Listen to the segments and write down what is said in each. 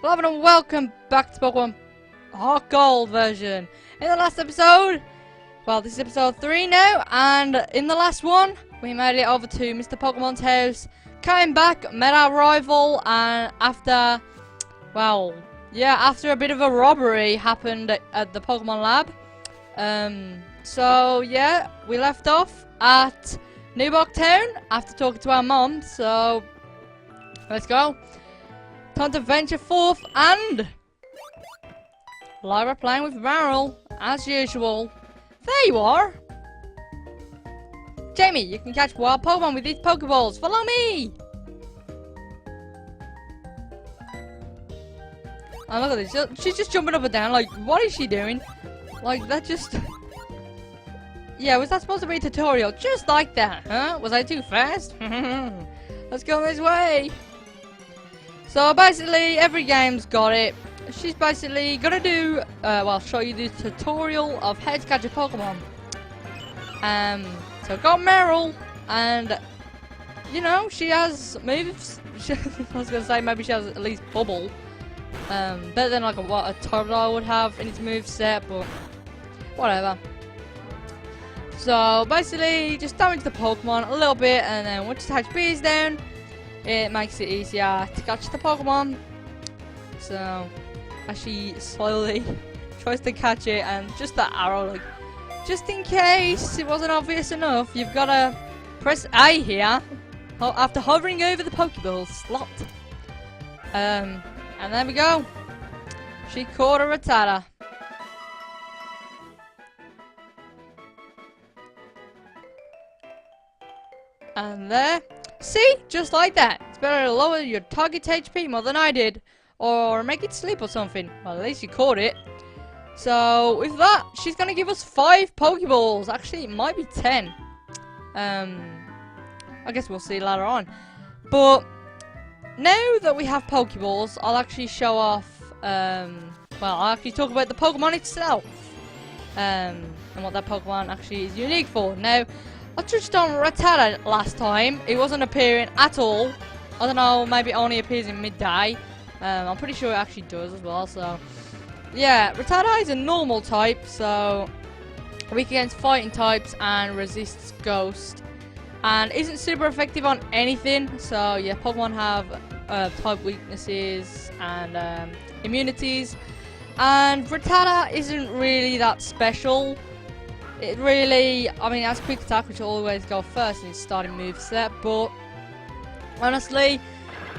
Hello and welcome back to Pokemon Heart Gold version. In the last episode, well, this is episode 3 now, and in the last one, we made it over to Mr. Pokemon's house, came back, met our rival, and after a bit of a robbery happened at the Pokemon lab. So yeah, we left off at Walkthough after talking to our mom, so let's go. Time to venture forth, and Lyra playing with Barrel, as usual. There you are! Jamie, you can catch wild Pokemon with these Pokeballs. Follow me! Oh, look at this. She's just jumping up and down. Like, what is she doing? Like, that just... Yeah, was that supposed to be a tutorial? Just like that, huh? Was I too fast? Let's go this way! So basically, every game's got it. She's basically gonna do, show you the tutorial of how to catch a Pokemon. So got Meryl, and you know she has moves. I was gonna say maybe she has at least Bubble. Better than like what a Totodile would have in its move set, but whatever. So basically, just damage the Pokemon a little bit, and then once the HP is down, it makes it easier to catch the Pokemon. So, as she slowly tries to catch it, and just that arrow, like, just in case it wasn't obvious enough, you've got to press A here after hovering over the Pokeball slot. And there we go. She caught a Rattata. And there. See? Just like that. It's better to lower your target's HP more than I did. Or make it sleep or something. Well, at least you caught it. So, with that, she's going to give us 5 Pokeballs. Actually, it might be 10. I guess we'll see later on. But, now that we have Pokeballs, I'll actually show off, I'll actually talk about the Pokemon itself. And what that Pokemon actually is unique for. Now, I touched on Rattata last time. It wasn't appearing at all. I don't know, maybe it only appears in midday. I'm pretty sure it actually does as well, so... Yeah, Rattata is a normal type, so... weak against fighting types and resists Ghost. And isn't super effective on anything, so yeah, Pokemon have type weaknesses and immunities. And Rattata isn't really that special. It really, I mean, it has quick attack, which will always go first in its starting moveset, but honestly,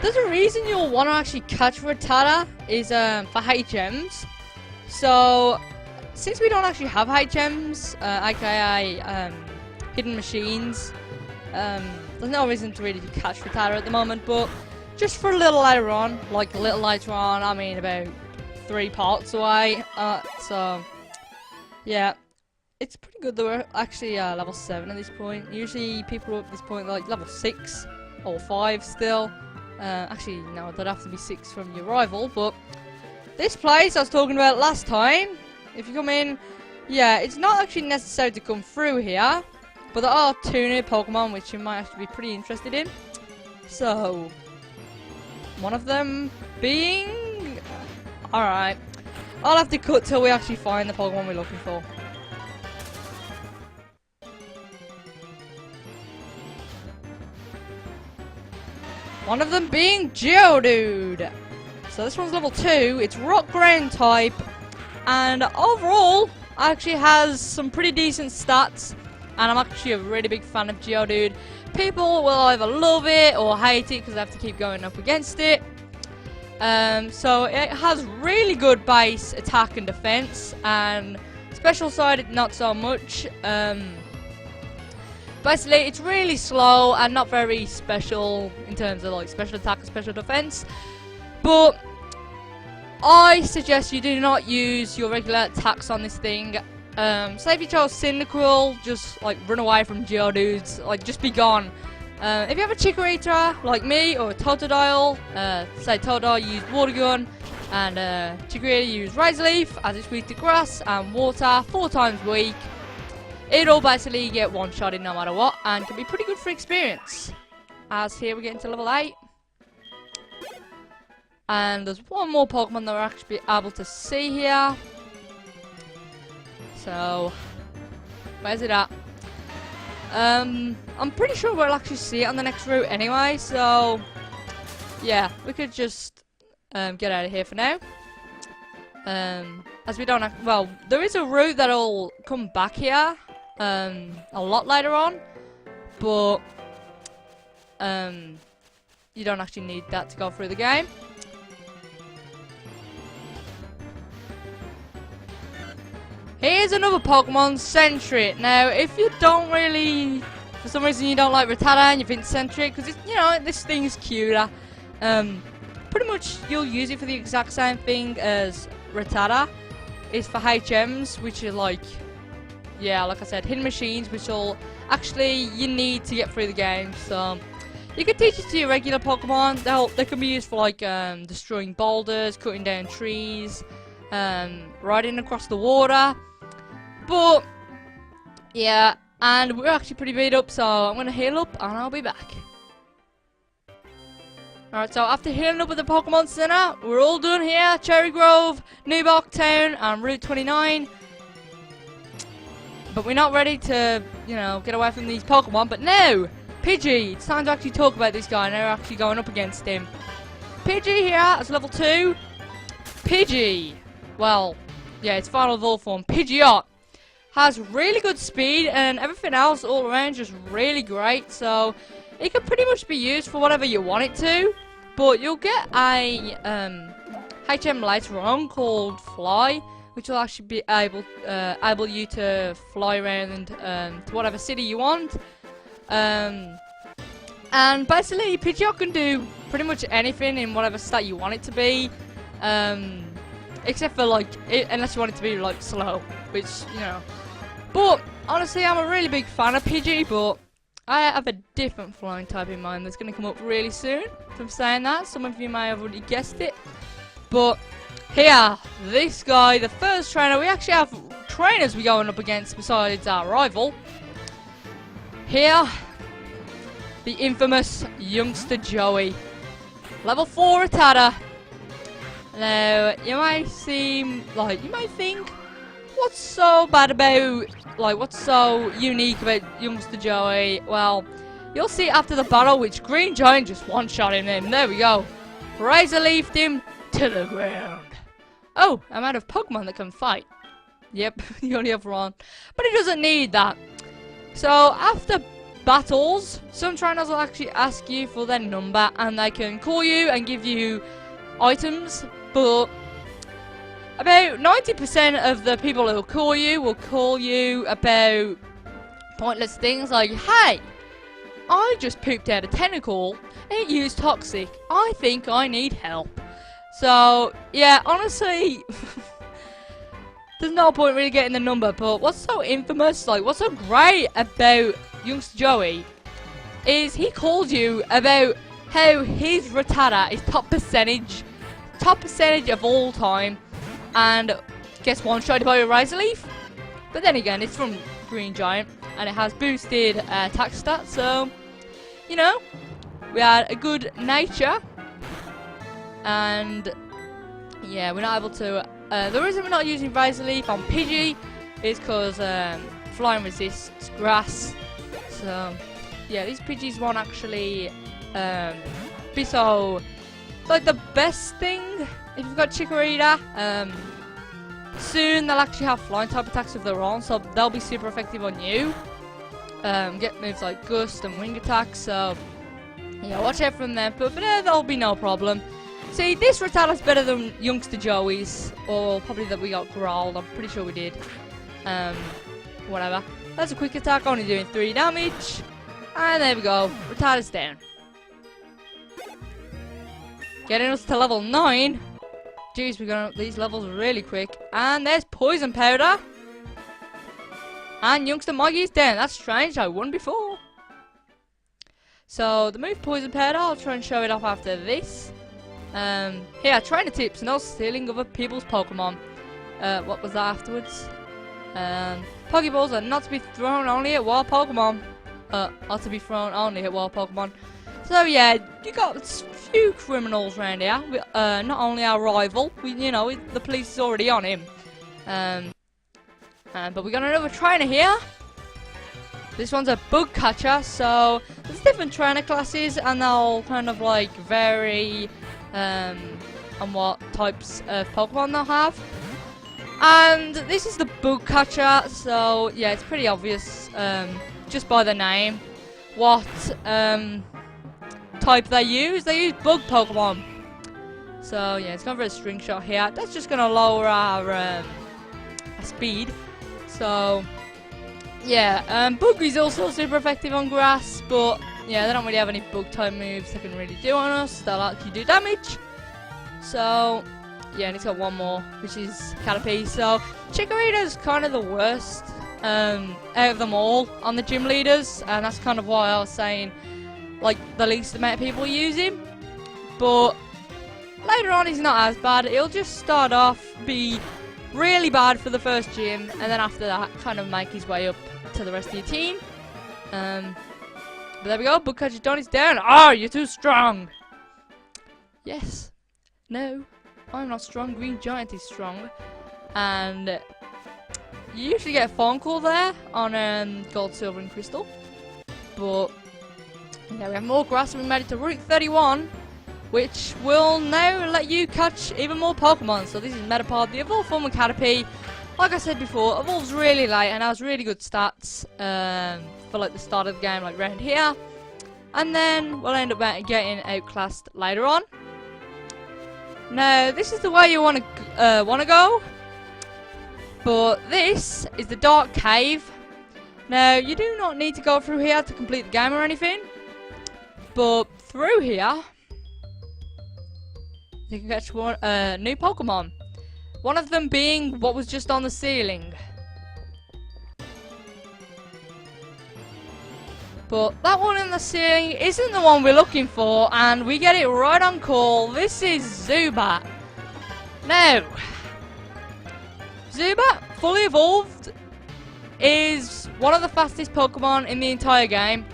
there's a reason you'll want to actually catch Rattata is for HMs. So, since we don't actually have HMs, aka hidden machines, there's no reason to really catch Rattata at the moment, but just for a little later on, like a little later on, I mean about 3 parts away, so, yeah. It's pretty good that we're actually level 7 at this point. Usually people at this point are like level 6 or 5 still. Actually, no, that'd have to be 6 from your rival. But this place I was talking about last time, if you come in, yeah, it's not actually necessary to come through here. But there are 2 new Pokemon which you might actually be pretty interested in. So, one of them being... Alright, I'll have to cut till we actually find the Pokemon we're looking for. One of them being Geodude. So this one's level 2. It's rock ground type. And overall, actually has some pretty decent stats. And I'm actually a really big fan of Geodude. People will either love it or hate it because they have to keep going up against it. So it has really good base attack and defense. And special side, not so much. Basically, it's really slow and not very special in terms of like special attack and special defense. But I suggest you do not use your regular attacks on this thing. Say if you chose Cyndaquil, just like run away from Geodudes, like just be gone. If you have a Chikorita like me or a Totodile, say Totodile use Water Gun and Chikorita use Razor Leaf as it's weak to grass and water, 4 times weak. It'll basically get one-shotted no matter what, and can be pretty good for experience. As here we get into level 8. And there's one more Pokemon that we're actually able to see here. So, where's it at? I'm pretty sure we'll actually see it on the next route anyway, so yeah, we could just get out of here for now. As we don't well, there is a route that'll come back here a lot later on, but you don't actually need that to go through the game. Here's another Pokemon, Sentry. Now, if you don't really, for some reason you don't like Rattata and you think Sentry, because you know, this thing is cuter, pretty much you'll use it for the exact same thing as Rattata. It's for HMs, which are like, yeah, like I said, hidden machines, which will actually you need to get through the game. So you can teach it to your regular Pokemon. They can be used for like destroying boulders, cutting down trees, riding across the water. But yeah, and we're actually pretty beat up, so I'm gonna heal up and I'll be back. Alright, so after healing up at the Pokemon Center, we're all done here. Cherry Grove, New Walkthough, and Route 29. But we're not ready to, you know, get away from these Pokemon. But no! Pidgey! It's time to actually talk about this guy. Now we're actually going up against him. Pidgey here is level 2. Pidgey! Well, yeah, it's final evolve form. Pidgeot has really good speed and everything else all around just really great. So it can pretty much be used for whatever you want it to. But you'll get a HM later on called Fly, which will actually be able you to fly around to whatever city you want. And basically, Pidgeot can do pretty much anything in whatever state you want it to be. Except for like, unless you want it to be like slow, which, you know. But honestly, I'm a really big fan of Pidgey, but I have a different flying type in mind that's going to come up really soon. From saying that, some of you may have already guessed it. But here, this guy, the first trainer, we actually have trainers we're going up against besides our rival. Here, the infamous youngster Joey, level 4 Rattata. Now, you might think, what's so bad about, what's so unique about youngster Joey? Well, you'll see after the battle, which Green Giant just one-shot him in. There we go. Razor leafed him to the ground. Oh, I'm out of Pokemon that can fight. Yep, you only have one. But it doesn't need that. So, after battles, some trainers will actually ask you for their number, and they can call you and give you items. But about 90% of the people who will call you about pointless things like, hey, I just pooped out a tentacle. It used toxic. I think I need help. So, yeah, honestly, there's no point really getting the number. But what's so infamous, what's so great about youngster Joey is he calls you about how his Rattata is top percentage of all time, and gets one-shotted by a Razor Leaf. But then again, it's from Green Giant, and it has boosted attack stats, so, you know, we had a good nature. And yeah, we're not able to, the reason we're not using Razor Leaf on Pidgey is because flying resists grass. So yeah, these Pidgeys won't actually be so, the best thing if you've got Chikorita. Soon they'll actually have flying type attacks of their own, so they'll be super effective on you. Get moves like Gust and Wing Attack, so yeah, watch out from them, but there'll be no problem. See, this Rattata's better than youngster Joey's, or probably that we got growled. I'm pretty sure we did. Whatever. That's a quick attack, only doing 3 damage. And there we go. Rattata's down. Getting us to level 9. Jeez, we're going up these levels really quick. And there's Poison Powder. And youngster Moggy's down. That's strange, I won before. So, the move Poison Powder, I'll try and show it off after this. Here, trainer tips, no stealing other people's Pokemon. What was that afterwards? Pokeballs are not to be thrown only at wild Pokemon. Are to be thrown only at wild Pokemon. So yeah, you got a few criminals around here. Not only our rival, the police is already on him. But we got another trainer here. This one's a bug catcher, so there's different trainer classes, and they'll kind of like vary on what types of Pokemon they'll have. And this is the bug catcher, so yeah, it's pretty obvious just by the name what type they use. They use bug Pokemon. So yeah, it's going for a string shot here. That's just gonna lower our speed. So yeah, bug is also super effective on grass, but yeah, they don't really have any bug type moves they can really do on us. They'll actually do damage. So yeah, and it's got one more, which is Caterpie. So Chikorita's kind of the worst out of them all on the gym leaders, and that's kind of why I was saying like the least amount of people use him. But later on he's not as bad. He'll just start off be really bad for the first gym, and then after that kind of make his way up to the rest of your team. But there we go, bug catcher done, is down. Oh, you're too strong. Yes. No, I'm not strong. Green Giant is strong. And you usually get a phone call there on Gold, Silver, and Crystal. But yeah, we have more grass, and we made it to Route 31, which will now let you catch even more Pokemon. So this is Metapod, the evolved form of Caterpie. Like I said before, evolves really late and has really good stats for like the start of the game, like round here. And then we'll end up getting outclassed later on. Now, this is the way you want to go. But this is the Dark Cave. Now, you do not need to go through here to complete the game or anything. But through here, you can catch one new Pokemon. One of them being what was just on the ceiling. But that one in the ceiling isn't the one we're looking for, and we get it right on call. This is Zubat. Now, Zubat, fully evolved, is one of the fastest Pokemon in the entire game.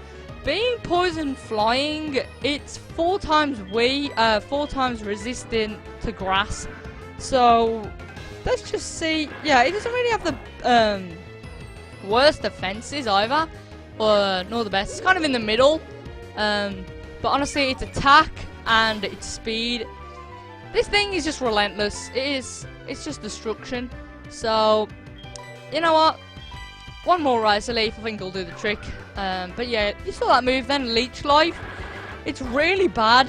Being poison flying, it's 4 times resistant to grass. So let's just see. Yeah, it doesn't really have the worst defenses either, nor the best. It's kind of in the middle. But honestly, its attack and its speed, this thing is just relentless. It's just destruction. So you know what? One more Riser Leaf, I think will do the trick. But yeah, you saw that move then, Leech Life. It's really bad.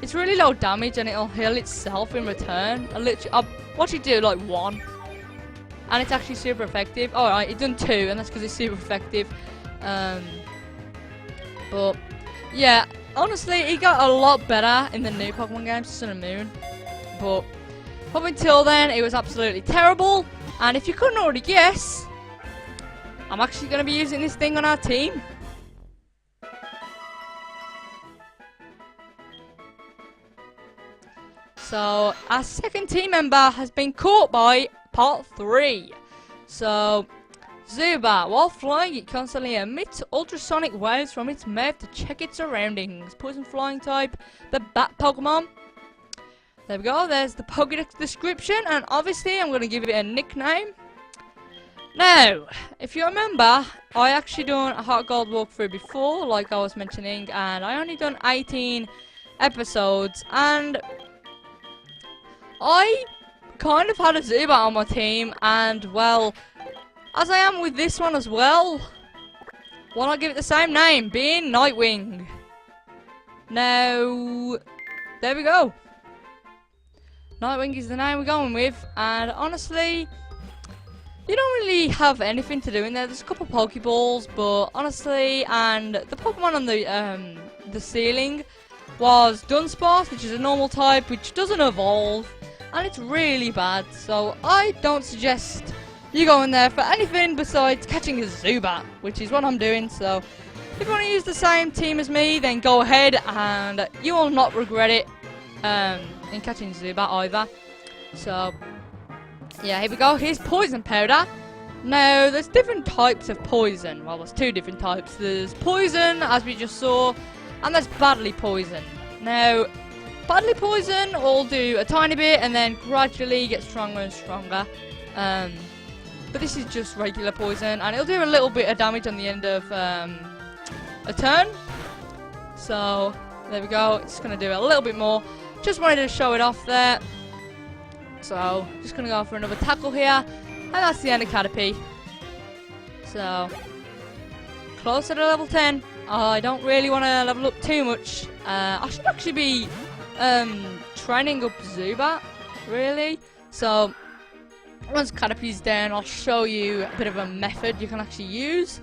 It's really low damage, and it'll heal itself in return. I'll watch it do like 1. And it's actually super effective. Alright, it's done 2, and that's because it's super effective. But yeah, honestly, it got a lot better in the new Pokemon games, Sun and Moon. But up until then, it was absolutely terrible. And if you couldn't already guess, I'm actually going to be using this thing on our team. So, our second team member has been caught by part 3. So, Zubat, while flying, it constantly emits ultrasonic waves from its mouth to check its surroundings. Poison flying type, the Bat Pokemon. There we go, there's the Pokédex description, and obviously I'm going to give it a nickname. Now, if you remember, I actually done a Heart Gold walkthrough before, like I was mentioning, and I only done 18 episodes, and I kind of had a Zubat on my team, and well, as I am with this one as well, why not give it the same name, being Nightwing? Now, there we go. Nightwing is the name we're going with, and honestly, you don't really have anything to do in there. There's a couple Pokeballs, but honestly, and the Pokemon on the ceiling was Dunsparce, which is a normal type, which doesn't evolve, and it's really bad. So I don't suggest you go in there for anything besides catching a Zubat, which is what I'm doing. So if you want to use the same team as me, then go ahead, and you will not regret it in catching Zubat either. So yeah, here we go. Here's Poison Powder. Now, there's different types of poison. Well, there's two different types. There's poison, as we just saw, and there's badly poison. Now, badly poison will do a tiny bit and then gradually get stronger and stronger. But this is just regular poison, and it'll do a little bit of damage on the end of a turn. So, there we go. It's going to do a little bit more. Just wanted to show it off there. So, just going to go for another tackle here. And that's the end of Caterpie. So, closer to level 10. I don't really want to level up too much. I should actually be training up Zubat, really. So, once Caterpie's down, I'll show you a bit of a method you can actually use.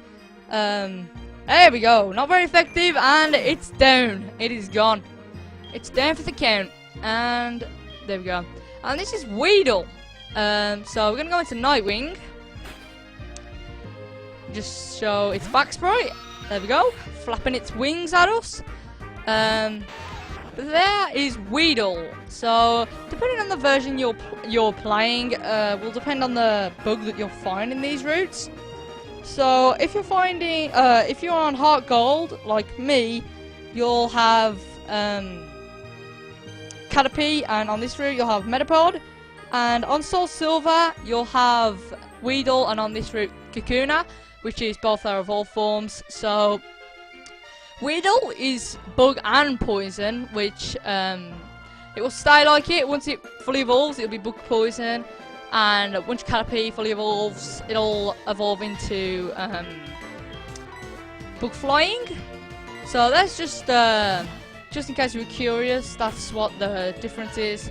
There we go. Not very effective, and it's down. It is gone. It's down for the count. And there we go. And this is Weedle. So we're going to go into Nightwing. Just show its back sprite. There we go. Flapping its wings at us. There is Weedle. So depending on the version you're playing, will depend on the bug that you'll find in these routes. So if you're finding, if you're on Heart Gold like me, you'll have Caterpie, and on this route you'll have Metapod. And on Soul Silver, you'll have Weedle, and on this route, Kakuna, which is both our evolved forms. So, Weedle is bug and poison, which it will stay like it. Once it fully evolves, it'll be bug poison. And once Caterpie fully evolves, it'll evolve into bug flying. So, that's just in case you were curious, that's what the difference is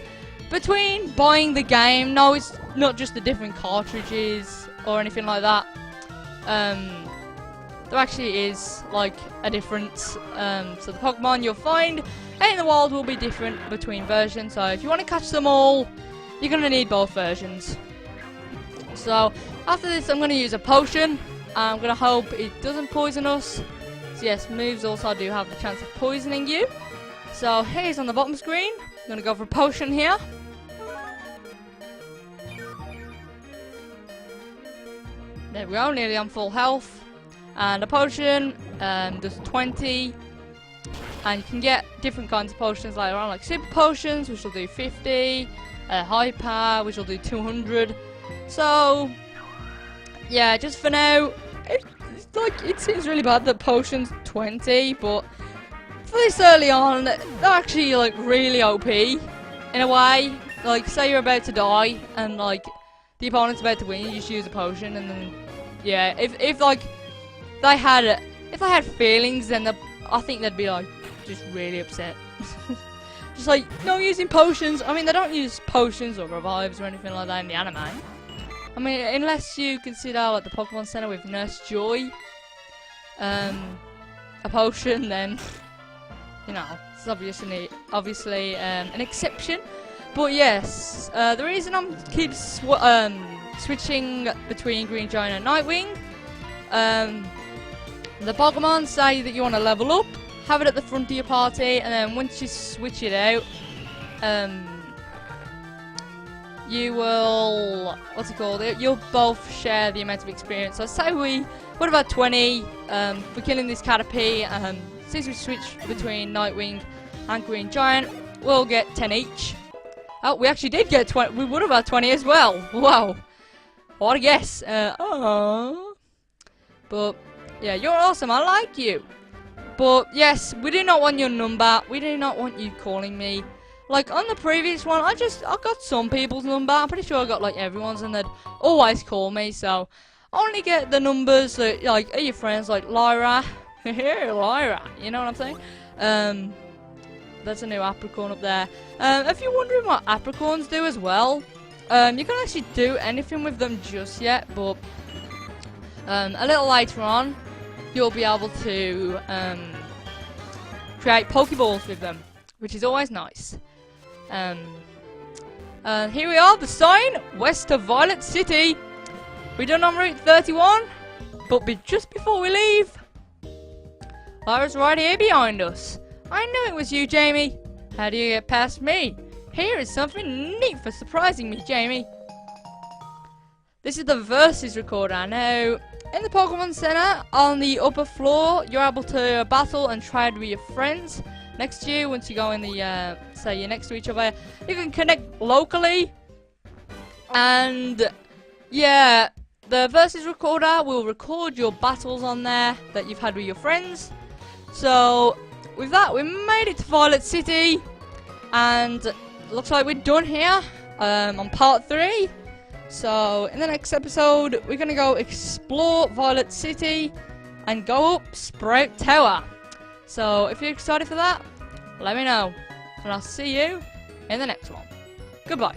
between buying the game. No, it's not just the different cartridges or anything like that. There actually is like a difference. So the Pokemon you'll find out in the wild will be different between versions. So if you want to catch them all, you're going to need both versions. So after this, I'm going to use a potion. I'm going to hope it doesn't poison us. So yes, moves also do have the chance of poisoning you. So here's on the bottom screen. I'm going to go for a potion here. There we go, nearly on full health. And a potion does 20. And you can get different kinds of potions later on, like super potions, which will do 50. Hyper, which will do 200. So, yeah, just for now, it seems really bad that potions 20, but for this early on, they're actually like really OP in a way. Like, say you're about to die, and like the opponent's about to win, you just use a potion, and then yeah, if they had feelings, then I think they'd be like just really upset. Just like, no using potions. I mean, they don't use potions or revives or anything like that in the anime. I mean, unless you consider like the Pokemon Center with Nurse Joy, a potion, then you know it's obviously an exception. But yes, the reason I'm keep switching between Green Giant and Nightwing, the Pokemon say that you want to level up, have it at the front of your party, and then once you switch it out, you will, what's it called? You'll both share the amount of experience. So say what about 20 for killing this Caterpie? Since we switch between Nightwing and Green Giant, we'll get 10 each. Oh, we actually did get 20. We would have had 20 as well. Wow. What a guess. But, yeah, you're awesome. I like you. But, yes, we do not want your number. We do not want you calling me. Like, on the previous one, I got some people's number. I'm pretty sure I got, like, everyone's, and they'd always call me. So, I only get the numbers that, like, are your friends, like, Lyra. Lyra. You know what I'm saying? That's a new Apricorn up there. If you're wondering what Apricorns do as well, you can't actually do anything with them just yet, but a little later on, you'll be able to create Pokeballs with them, which is always nice. Here we are, the sign, west of Violet City. We're done on Route 31, but just before we leave, Lyra's right here behind us. I knew it was you, Jamie. How do you get past me? Here is something neat for surprising me, Jamie. This is the versus recorder. Now, in the Pokemon Center, on the upper floor, you're able to battle and trade with your friends. Next to you, once you go in the, say you're next to each other, you can connect locally. And, yeah, the versus recorder will record your battles on there that you've had with your friends. So, with that, we made it to Violet City. And, looks like we're done here, on part 3. So, in the next episode, we're going to go explore Violet City and go up Sprout Tower. So, if you're excited for that, let me know. And I'll see you in the next one. Goodbye.